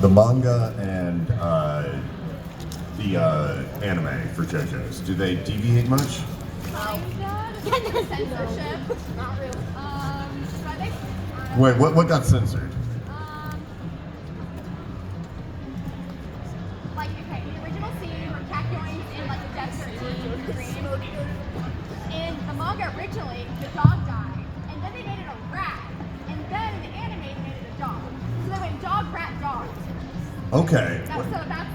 The manga and the anime for JoJo's, do they deviate much? Censorship. Not really. Wait, what got censored? Like, okay, the original scene where Kakyoin's in like the desert dream. In the manga originally, the dog died, and then they made it a rat, and then in the anime they made it a dog. So they went dog, rat, dog. Okay. So that's.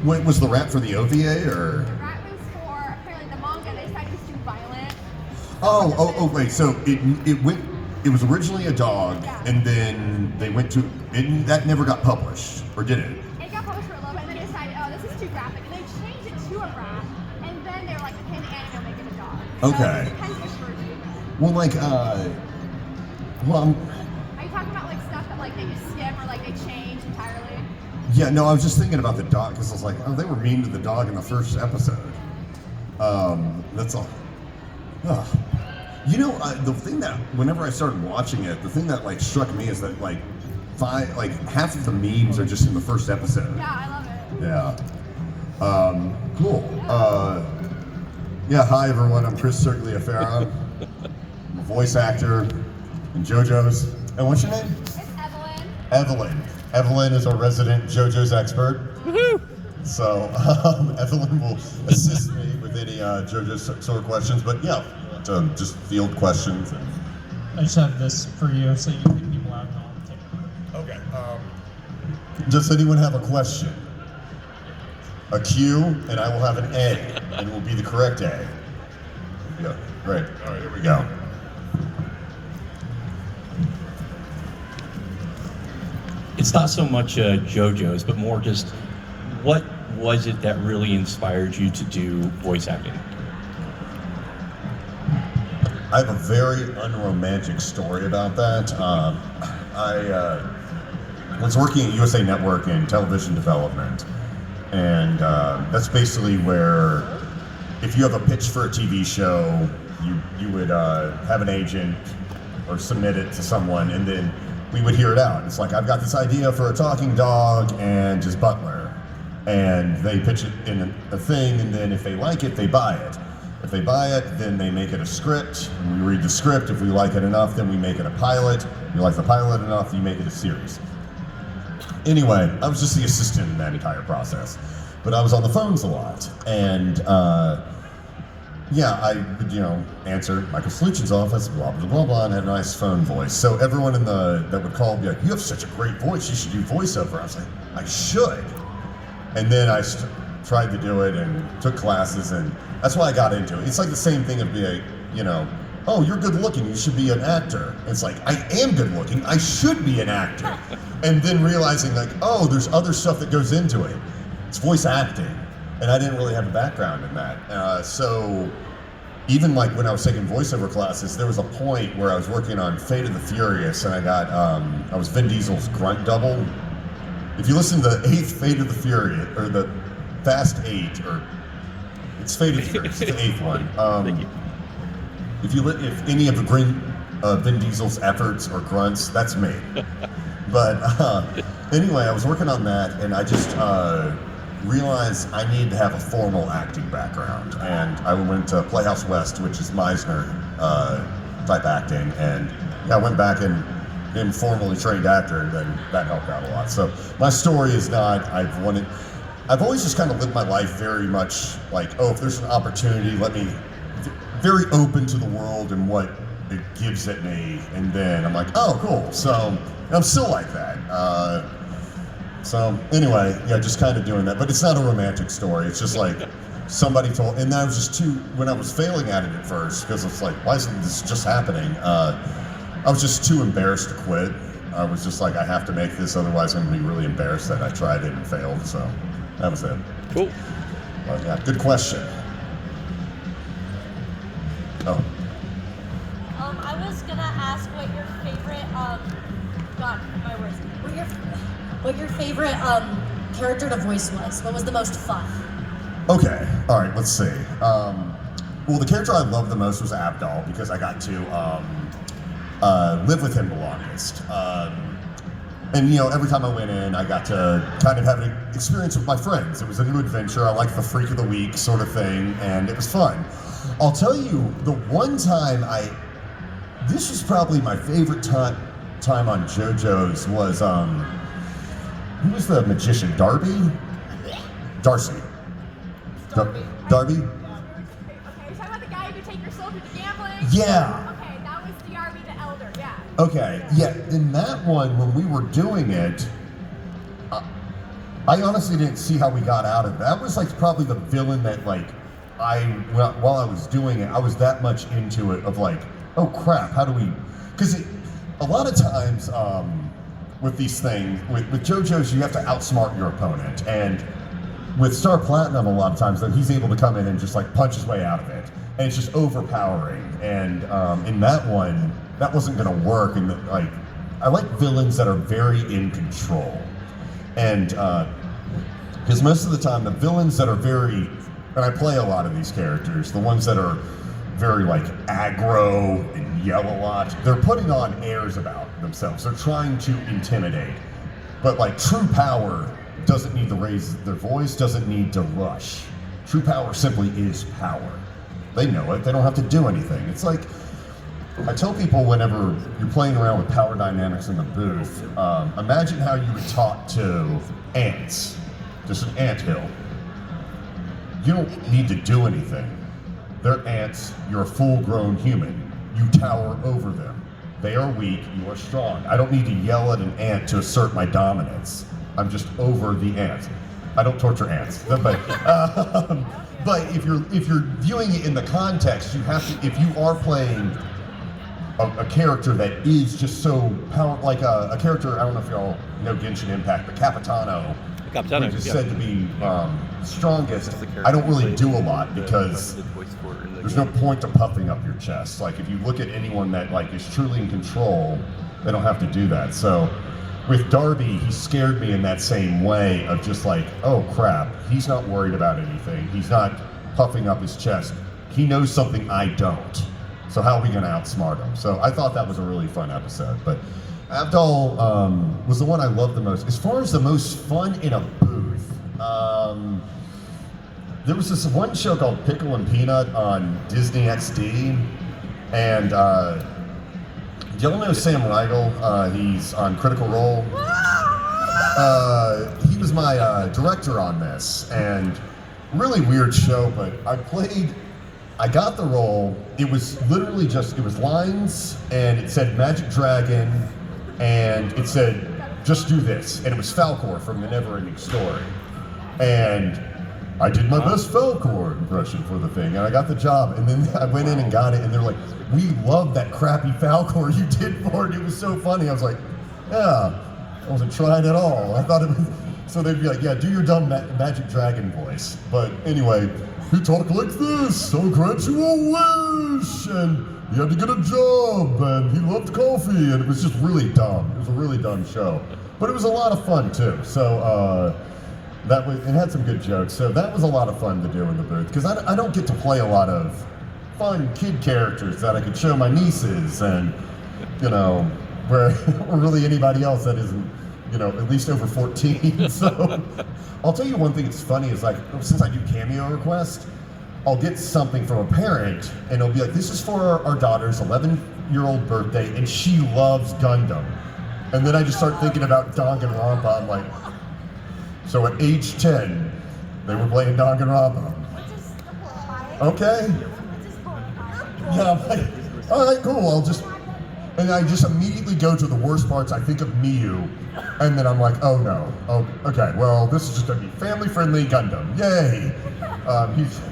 Wait, was the rat for the OVA or? The rat was for apparently the manga. They decided it was too violent. Oh, wait. So it went. It was originally a dog, Yeah. and then they went to. That never got published, or did it? It got published for a little bit, and then they decided, oh, this is too graphic, and they changed it to a rat, and then they were like, okay, the anime will make it a dog. Okay. So it depends which version. Well, like, Are you talking about like stuff that like they just skip or like they change entirely? yeah, no, I was just thinking about the dog because I was like, oh, they were mean to the dog in the first episode. That's all. Ugh. You know, the thing that whenever I started watching it, the thing that like struck me is that like half of the memes are just in the first episode. Yeah, I love it. Yeah. Cool. Yeah, hi everyone. I'm Chris Tergliafera. I'm a voice actor in JoJo's. And what's your name? It's Evelyn. Evelyn. Evelyn is our resident JoJo's expert. Woohoo! So Evelyn will assist me with any JoJo's sort of questions. But yeah, to just field questions. And... I just have this for you so you can pick people out and I'll take it. Okay. Does anyone have a question? A Q, and I will have an A, and it will be the correct A. Yeah, great. All right, here we go. It's not so much JoJo's, but more just what was it that really inspired you to do voice acting? I have a very unromantic story about that. I was working at USA Network in television development, and that's basically where, if you have a pitch for a TV show, you would have an agent or submit it to someone, and then we would hear it out. It's like, I've got this idea for a talking dog and his butler, and they pitch it in a thing, and then if they like it, they buy it. If they buy it, then they make it a script, and we read the script. If we like it enough, then we make it a pilot. If you like the pilot enough, you make it a series. Anyway, I was just the assistant in that entire process. But I was on the phones a lot, and yeah, I would, answer Michael Solutions office, blah, blah, blah, blah, and had a nice phone voice. So everyone that would call would be like, you have such a great voice, you should do voiceover. I was like, I should. And then I tried to do it and took classes, and that's why I got into it. It's like the same thing of being, oh, you're good looking, you should be an actor. It's like, I am good looking, I should be an actor. And then realizing like, oh, there's other stuff that goes into it. It's voice acting. And I didn't really have a background in that. So even like when I was taking voiceover classes, there was a point where I was working on Fate of the Furious, and I was Vin Diesel's grunt double. If you listen to the 8th Fate of the Furious, or the Fast 8, or it's Fate of the Furious, it's the 8th one. Thank you. If any of the Vin Diesel's efforts or grunts, that's me. But anyway, I was working on that, and I just realized I needed to have a formal acting background, and I went to Playhouse West, which is Meisner type acting, and I went back and became a formally trained actor, and then that helped out a lot. So my story is not, I've always just kind of lived my life very much like, oh, if there's an opportunity, very open to the world and what it gives at me, and then I'm like, oh, cool. So I'm still like that. So anyway, yeah, just kind of doing that. But it's not a romantic story. It's just like somebody told, and I was just when I was failing at it at first, because it's like, why isn't this just happening? I was just too embarrassed to quit. I was just like, I have to make this, otherwise I'm going to be really embarrassed that I tried it and failed. So that was it. Cool. But yeah, good question. Oh. I was gonna ask what your favorite God, my words. What your favorite character to voice was. What was the most fun? Okay, all right, let's see. Well, the character I loved the most was Abdal, because I got to live with him the longest. And every time I went in, I got to kind of have an experience with my friends. It was a new adventure. I liked the freak of the week sort of thing, and it was fun. I'll tell you, the one time this was probably my favorite time on JoJo's was, who was the magician? Darcy? Darby. Darby? Okay, you're talking about the guy who could take your soul through the gambling? Yeah. Okay, that was Darby the Elder, yeah. Okay, yeah, in that one, when we were doing it, I honestly didn't see how we got out of it. That was like probably the villain that while I was doing it, I was that much into it of like, oh crap, how do we, because a lot of times with these things, with JoJo's, you have to outsmart your opponent, and with Star Platinum, a lot of times, though, he's able to come in and just like punch his way out of it, and it's just overpowering. And in that one, that wasn't going to work. And I like villains that are very in control, and because most of the time, the villains that are very, and I play a lot of these characters, the ones that are very like aggro and yell a lot, they're putting on airs about themselves. They're trying to intimidate, but like true power doesn't need to raise their voice, doesn't need to rush. True power simply is power. They know it, they don't have to do anything. It's like, I tell people whenever you're playing around with power dynamics in the booth, imagine how you would talk to ants, just an anthill. You don't need to do anything. They're ants, you're a full-grown human. You tower over them. They are weak, you are strong. I don't need to yell at an ant to assert my dominance. I'm just over the ants. I don't torture ants, but if you're viewing it in the context, you have to. If you are playing a character that is just so like a character, I don't know if y'all know Genshin Impact, but Capitano, which is said to be strongest. I don't really do a lot because there's no point to puffing up your chest. Like if you look at anyone that like is truly in control, they don't have to do that. So. With Darby, he scared me in that same way of just like, oh crap, he's not worried about anything. He's not puffing up his chest. He knows something I don't. So how are we gonna outsmart him? So I thought that was a really fun episode. But Abdul was the one I loved the most. As far as the most fun in a booth, there was this one show called Pickle and Peanut on Disney XD, and do y'all know Sam Riegel? He's on Critical Role. He was my director on this, and really weird show, but I got the role. It was literally it was lines, and it said Magic Dragon, and it said, just do this. And it was Falcor from The Neverending Story. And I did my best Falcor impression for the thing, and I got the job. And then I went in and got it, and they're like, we love that crappy Falcor you did for it. It was so funny. I was like, yeah, I wasn't trying at all. I thought it was, so they'd be like, yeah, do your dumb Magic Dragon voice. But anyway, he talked like this, so grant you a wish, and he had to get a job, and he loved coffee, and it was just really dumb. It was a really dumb show. But it was a lot of fun too. So, it had some good jokes, so that was a lot of fun to do in the booth, because I don't get to play a lot of fun kid characters that I could show my nieces, and, or really anybody else that isn't, at least over 14, so. I'll tell you one thing that's funny is like, since I do cameo requests, I'll get something from a parent, and it'll be like, this is for our daughter's 11-year-old birthday, and she loves Gundam. And then I just start thinking about Danganronpa, I'm like, so at age 10, they were playing Danganronpa. Okay. Yeah, I'm like, all right, cool, and I just immediately go to the worst parts. I think of Miyu, and then I'm like, oh no, oh, okay, well, this is just gonna be family-friendly Gundam, yay!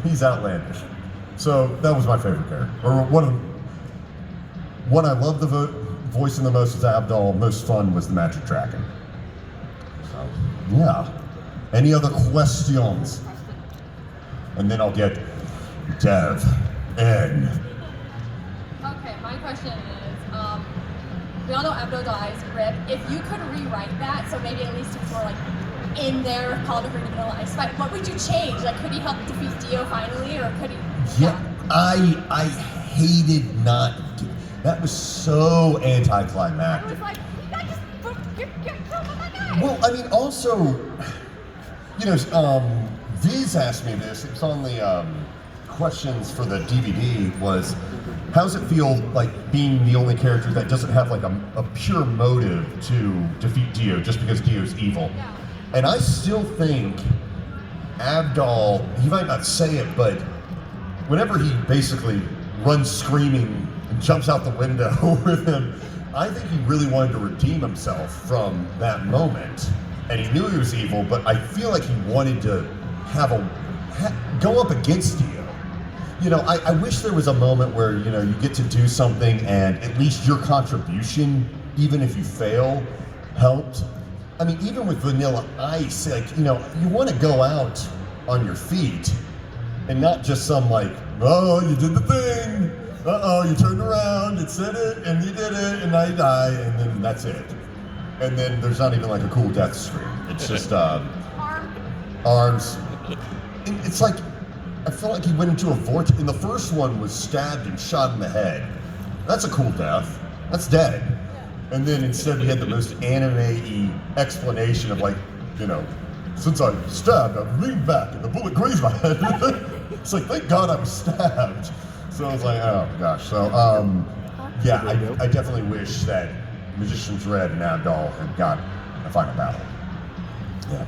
He's outlandish. So that was my favorite character. Or what I love the voicing the most is Abdul. Most fun was the Magic Dragon. So, yeah. Any other questions? And then I'll get Dev N. Okay, my question is, we all know Abdo dies, RIP. If you could rewrite that, so maybe at least it's more like in there, called a Green Vanilla Ice Fight, what would you change? Like, could he help defeat Dio finally, or could he? Yeah, I hated not. That was so I anticlimactic. was like, that just, Well, I mean, also, you know, V's asked me this. It was on the questions for the DVD. Was how's it feel like being the only character that doesn't have like a pure motive to defeat Dio just because Dio's evil? Yeah. And I still think Abdal, he might not say it, but whenever he basically runs screaming and jumps out the window with him, I think he really wanted to redeem himself from that moment. And he knew he was evil, but I feel like he wanted to go up against Dio. You know, I wish there was a moment where, you know, you get to do something and at least your contribution, even if you fail, helped. I mean, even with Vanilla Ice, like, you know, you want to go out on your feet and not just some like, oh, you did the thing. Uh-oh, you turned around, it said it, and you did it, and now you die, and then that's it. And then there's not even like a cool death screen. It's just arms. And it's like, I feel like he went into a vortex. And the first one was stabbed and shot in the head. That's a cool death. That's dead. And then instead we had the most anime-y explanation of like, you know, since I was stabbed, I leaned back and the bullet grazed my head. It's like, thank God I was stabbed. So I was like, oh gosh. So, yeah, I definitely wish that Magician's Red and Abdal had got a final battle. Yeah.